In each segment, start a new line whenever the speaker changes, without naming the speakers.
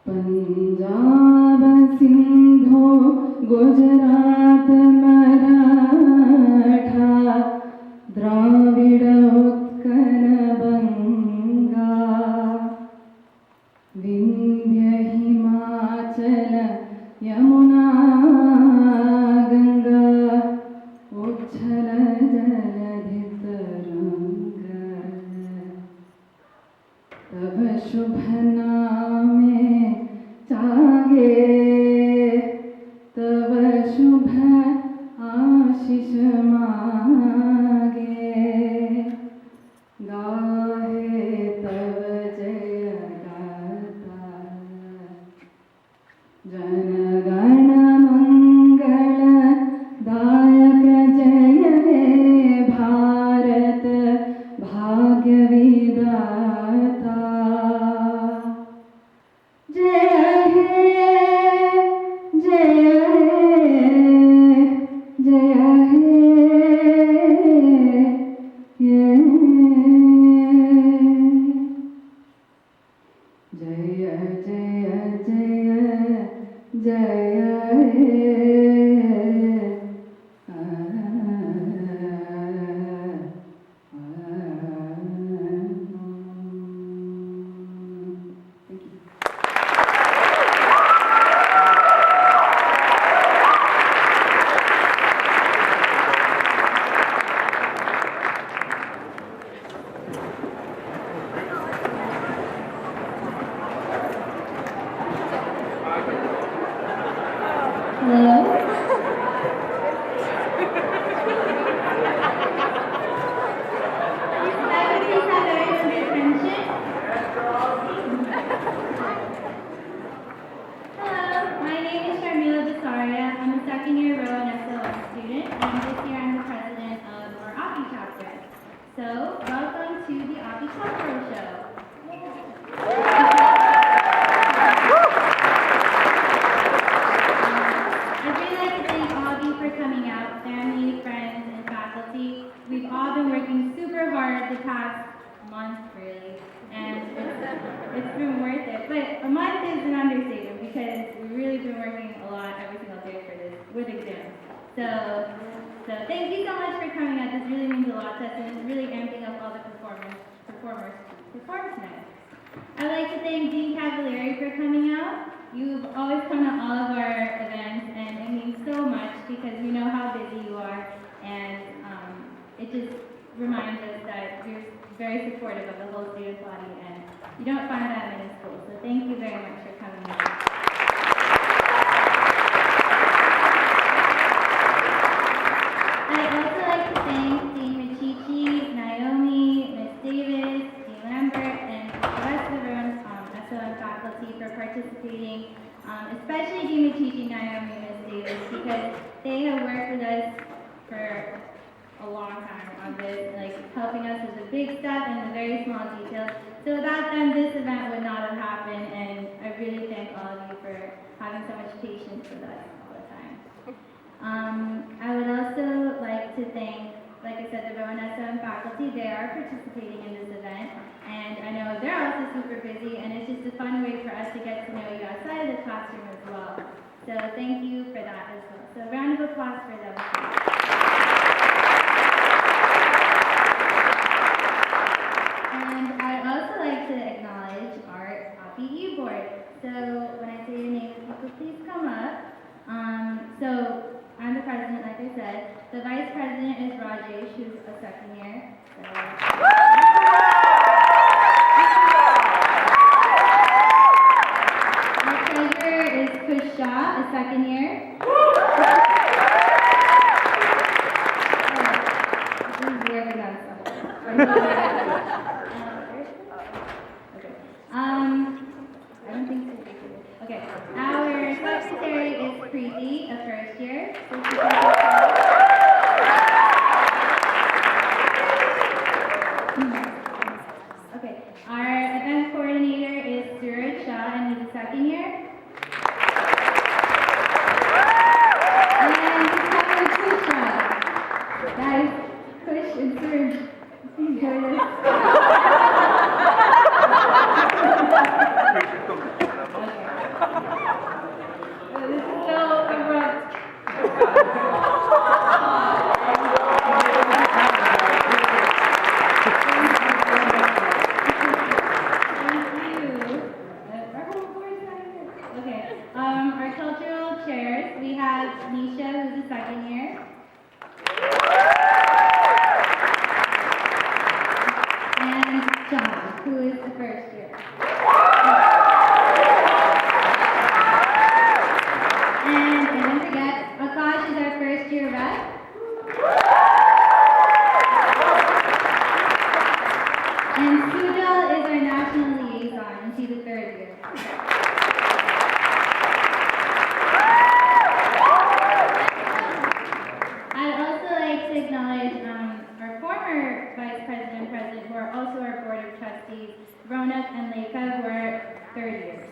पंजाब सिंधु गुजरात मराठा द्राविड उत्कल बंगा विंध्य हिमाचल यमुना गंगा उच्छल जलधि तरंग तब शुभ नामे जागे तब शुभ आशीष मागे गाहे तब जय गाथा जनगण मंगल दायक जय हे भारत भाग्य विधाता जय हे जय हे जय हे जय जय जय जय हे Hello?
I'm a second-year Rowan SOM student, and this year I'm the president of our AAPI chapter. So, welcome to the AAPI Chapter Show. I'd really like to thank all of you for coming out, family, friends, and faculty. We've all been working super hard the past month, really, and it's been worth it. But a month is an understatement because we've really been working a lot every single day for this with exams. So thank you so much for coming out. This really means a lot to us, and it's really amping up all the performers to perform tonight. I'd like to thank Dean Cavalieri for coming out. You've always come to all of our events, and it means so much because we know how busy you are, and it just reminds us that you're very supportive of the whole student body, and you don't find that in school. So thank you very much for coming out. I'd also like to thank Dean Michichi, Naomi, Ms. Davis, Dean Lambert, and the rest of everyone SOM faculty for participating, especially Dean Michichi, Naomi, and Ms. Davis, because they have worked with us for a long time on this, like helping us with the big stuff and the very small details. So without them, this event would not have happened, and I really thank all of you for having so much patience with us all the time. I would also like to thank, like I said, the Rowan SOM faculty. They are participating in this event, and I know they're also super busy, and it's just a fun way for us to get to know you outside of the classroom as well. So thank you for that as well. So a round of applause for them. And I'd also like to acknowledge our AAPI board. So when I say your name, if you could please come up. So I'm the president, like I said. The vice president is Rajesh, who's a second year. Our treasurer is Kush Shah, a second year. This is really done something. I don't think so. Okay. Our secretary is Preeti, a first year. So she can okay. Our event coordinator is Suraj Shah, and he's a second year. And we have Kush Shah. Guys, Kush and Suraj, please join us. Okay. Nisha, who's a second year. And John, who is the first year. And don't forget, Akash is our first year rep. And Sujal is our national liaison, and she's a third year. I'd also like to acknowledge our former vice president and president, who are also our board of trustees, Ronak and Leica, who are third years.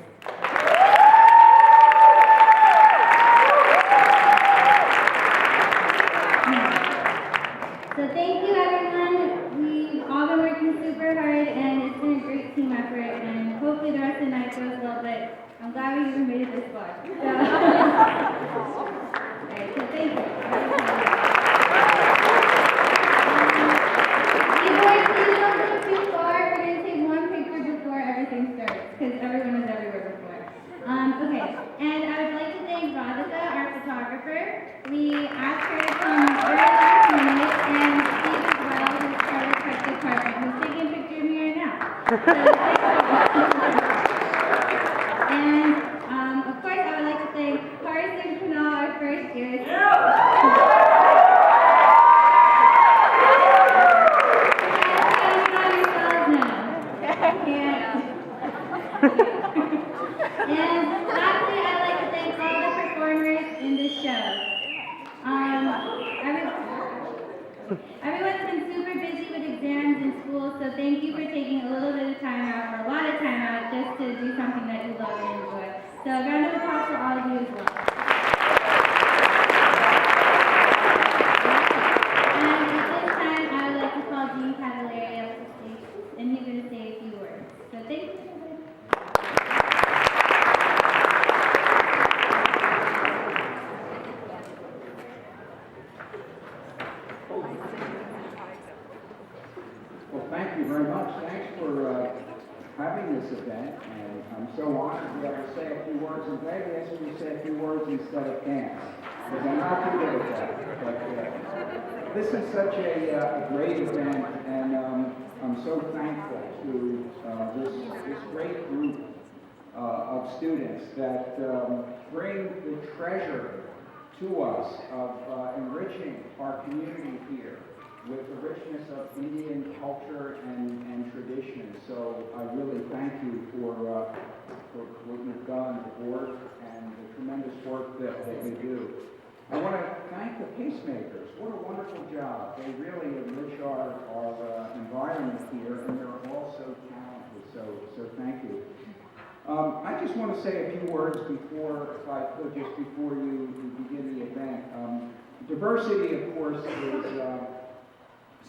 So thank you, everyone. We've all been working super hard, and it's been a great team effort, and hopefully the rest of the night goes well, but I'm glad we even made it this far. So, alright, so thank you. Please don't look too far. We're going to take one picture before everything starts, because everyone was everywhere before. Okay, and I would like to thank Radhika, our photographer. We asked her to come early last minute, and Steve as well, who's part of the tech department, who's taking a picture of me right now. So, and of course, I would like to thank Paris and Kunal, our first years. And lastly, I'd like to thank all the performers in this show. Everyone's been super busy with exams and school, so thank you for taking a little bit of time out, or a lot of time out, just to do something that you love and enjoy. So a round of applause for all of you as well. And at this time, I would like to call Dean Cavalieri up to stage, and he's going to say a few words. So thank you.
Well, thank you very much. Thanks for having this event, and I'm so honored to be able to say a few words. And today we asked me to say a few words instead of dance, because I'm not too good at that. But this is such a great event, and I'm so thankful to this great group of students that bring the treasure to us of enriching our community here with the richness of Indian culture and tradition. So I really thank you for what you've done, the board, and the tremendous work that you do. I want to thank the pacemakers. What a wonderful job. They really enrich our environment here, and they're all so talented. So thank you. I just want to say a few words before, if I could, just before you begin the event. Diversity, of course, is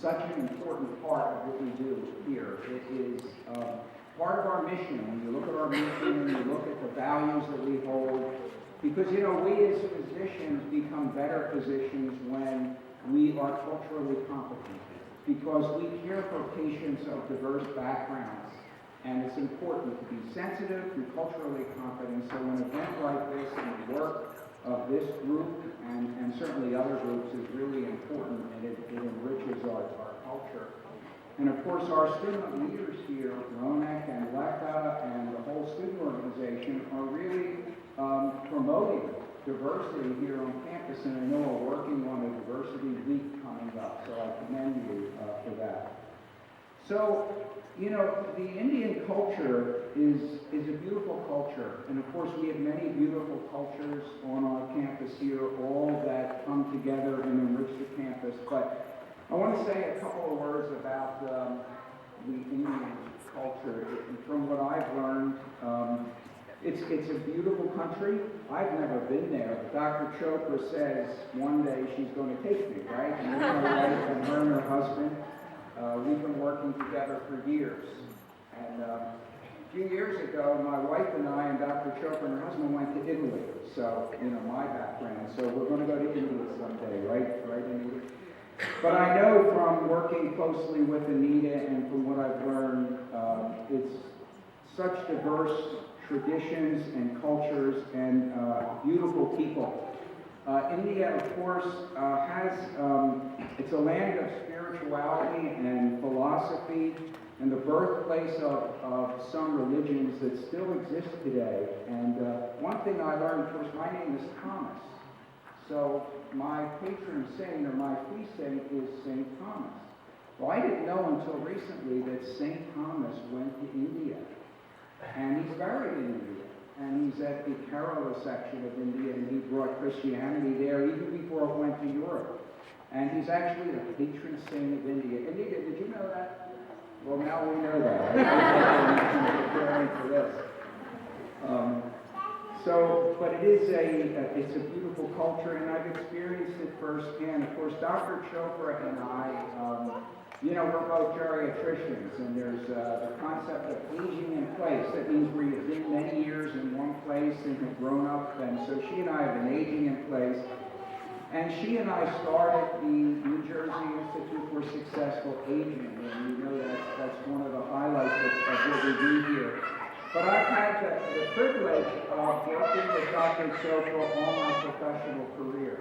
such an important part of what we do here. It is part of our mission. When you look at our mission, you look at the values that we hold, because, you know, we as physicians become better physicians when we are culturally competent, because we care for patients of diverse backgrounds, and it's important to be sensitive, be culturally competent. So an event like this and the work of this group and certainly other groups is really important, and it enriches our culture. And of course, our student leaders here, Ronak and Lekka and the whole student organization, are really promoting diversity here on campus, and I know we're working on a diversity week coming up, so I commend you for that. So, you know, the Indian culture is a beautiful culture, and of course we have many beautiful cultures on our campus here, all that come together and enrich the campus. But I want to say a couple of words about the Indian culture. From what I've learned, it's a beautiful country. I've never been there, but Dr. Chopra says one day she's going to take me, right? And her and her husband. We've been working together for years. And a few years ago, my wife and I and Dr. Chopra and her husband went to Italy. So, you know, my background. So we're going to go to India someday, right, Anita? But I know from working closely with Anita and from what I've learned, it's such diverse traditions and cultures and beautiful people. India, of course, it's a land of spirituality and philosophy and the birthplace of some religions that still exist today. And one thing I learned, of course, my name is Thomas. So my patron saint or my feast saint is St. Thomas. Well, I didn't know until recently that St. Thomas went to India. And he's buried in India. And he's at the Kerala section of India, and he brought Christianity there even before it went to Europe. And he's actually the patron saint of India. India, did you know that? Well, now we know that. I'm preparing for this. But it is it's a beautiful culture, and I've experienced it firsthand. Of course, Dr. Chopra and I, we're both geriatricians, and there's the concept of aging in place. That means we have been many years in one place and have grown up, and so she and I have been aging in place. And she and I started the New Jersey Institute for Successful Aging, and that's one of the highlights of what we do here. But I've had the privilege of working with Dr. Chopra all my professional career.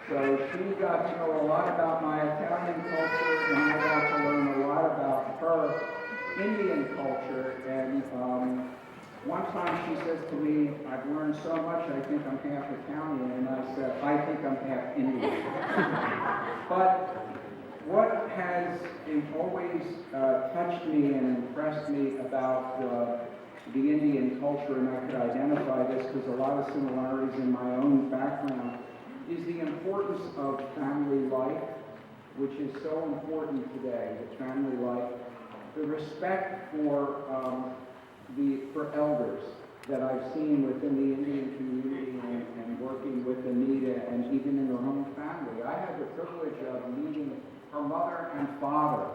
So she got to know a lot about my Italian culture, and I got to learn a lot about her Indian culture. And one time she says to me, "I've learned so much, I think I'm half Italian." And I said, "I think I'm half Indian." But what has always touched me and impressed me about the Indian culture, and I could identify this because a lot of similarities in my own background, is the importance of family life, which is so important today, the family life, the respect for elders that I've seen within the Indian community and working with Anita and even in her own family. I had the privilege of meeting her mother and father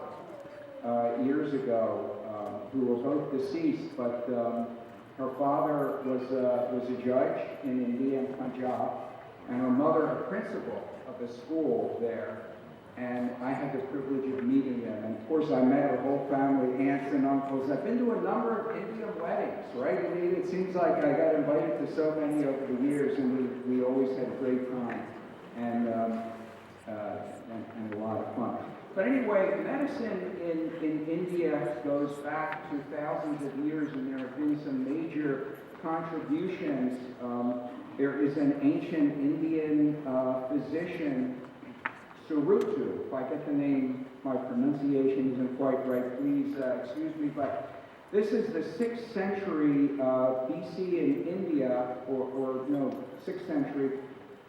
years ago, who were both deceased, but her father was a judge in India, in Punjab, and her mother a principal of a school there. And I had the privilege of meeting them. And of course, I met her whole family, aunts and uncles. I've been to a number of Indian weddings, right? I mean, it seems like I got invited to so many over the years, and we always had a great time and a lot of fun. But anyway, medicine in India goes back to thousands of years, and there have been some major contributions. There is an ancient Indian physician, Surutu, if I get the name, my pronunciation isn't quite right, please excuse me, but this is the 6th century BC in India, or no, 6th century.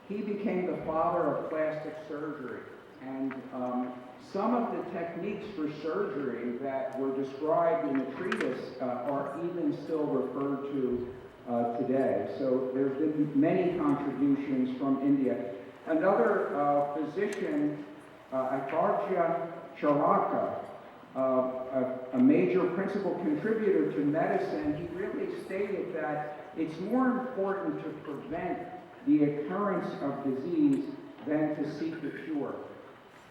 He became the father of plastic surgery, and some of the techniques for surgery that were described in the treatise are even still referred to today. So there have been many contributions from India. Another physician, Acharya Charaka, a major principal contributor to medicine, he really stated that it's more important to prevent the occurrence of disease than to seek a cure.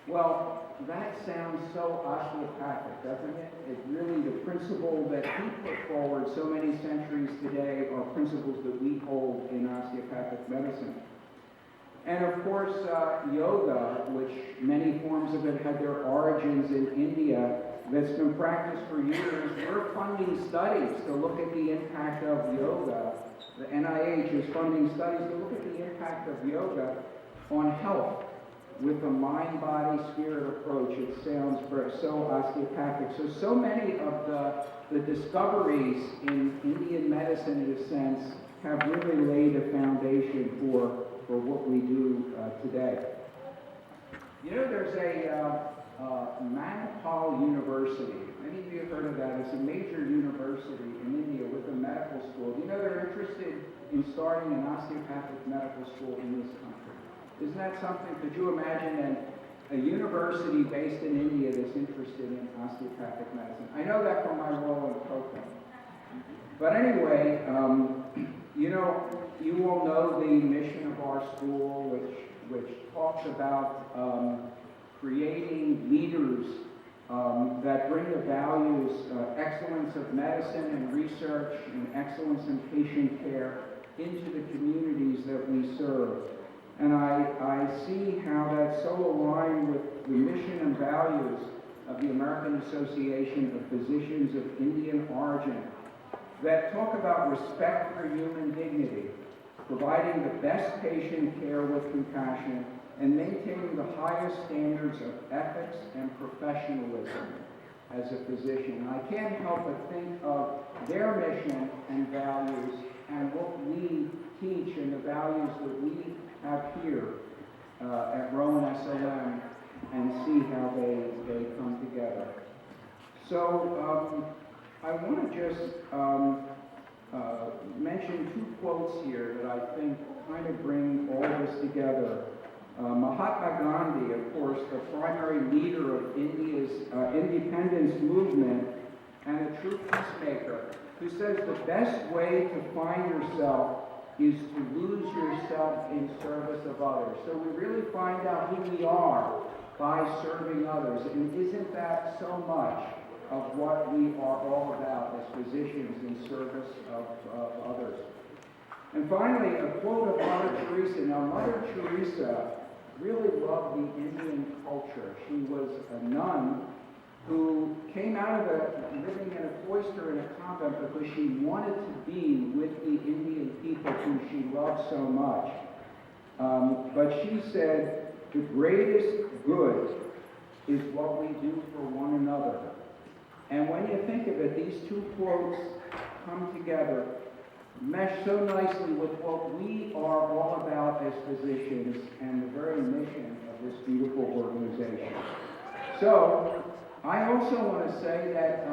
Well, that sounds so osteopathic, doesn't it? It really, the principle that he put forward so many centuries today are principles that we hold in osteopathic medicine. And of course, yoga, which many forms of it had their origins in India, that's been practiced for years. We're funding studies to look at the impact of yoga. The NIH is funding studies to look at the impact of yoga on health with a mind-body-spirit approach. It sounds so osteopathic. So many of the discoveries in Indian medicine, in a sense, have really laid a foundation for what we do today. There's a Manipal University. Many of you have heard of that. It's a major university in India with a medical school. They're interested in starting an osteopathic medical school in this country. Isn't that something? Could you imagine a university based in India that's interested in osteopathic medicine? I know that from my role in Coca. But anyway, you all know the mission of our school, which talks about creating leaders that bring the values, excellence of medicine and research and excellence in patient care into the communities that we serve. And I see how that's so aligned with the mission and values of the American Association of Physicians of Indian Origin that talk about respect for human dignity, providing the best patient care with compassion, and maintaining the highest standards of ethics and professionalism as a physician. I can't help but think of their mission and values and what we teach and the values that we have here at Rowan SOM and see how they come together. So I want to just mention two quotes here that I think kind of bring all this together. Mahatma Gandhi, of course, the primary leader of India's independence movement and a true peacemaker, who says the best way to find yourself is to lose yourself in service of others. So we really find out who we are by serving others. And isn't that so much of what we are all about as physicians in service of others? And finally, a quote of Mother Teresa. Now, Mother Teresa really loved the Indian culture. She was a nun who came out of living in a cloister in a convent because she wanted to be with the Indian people whom she loved so much. But she said, the greatest good is what we do for one another. And when you think of it, these two quotes come together, mesh so nicely with what we are all about as physicians and the very mission of this beautiful organization. So, I also want to say that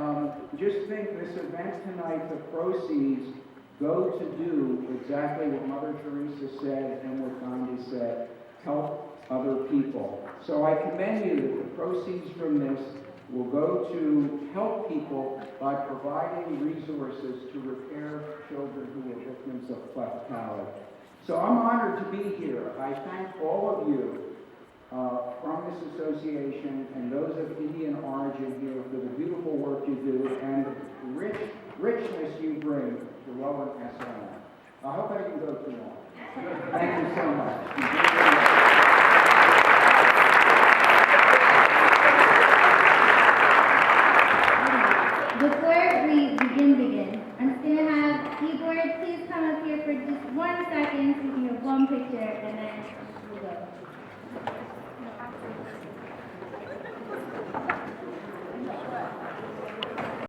just think this event tonight, the proceeds go to do exactly what Mother Teresa said and what Gandhi said, help other people. So I commend you that the proceeds from this will go to help people by providing resources to repair children who are victims of cleft palate. So I'm honored to be here. I thank all of you from this association and those of Indian origin here for the beautiful work you do and the richness you bring to Rowan SOM. I hope I didn't go too long. Thank you so much.
Before we begin, I'm just going to have keyboard please come up here for just 1 second so we can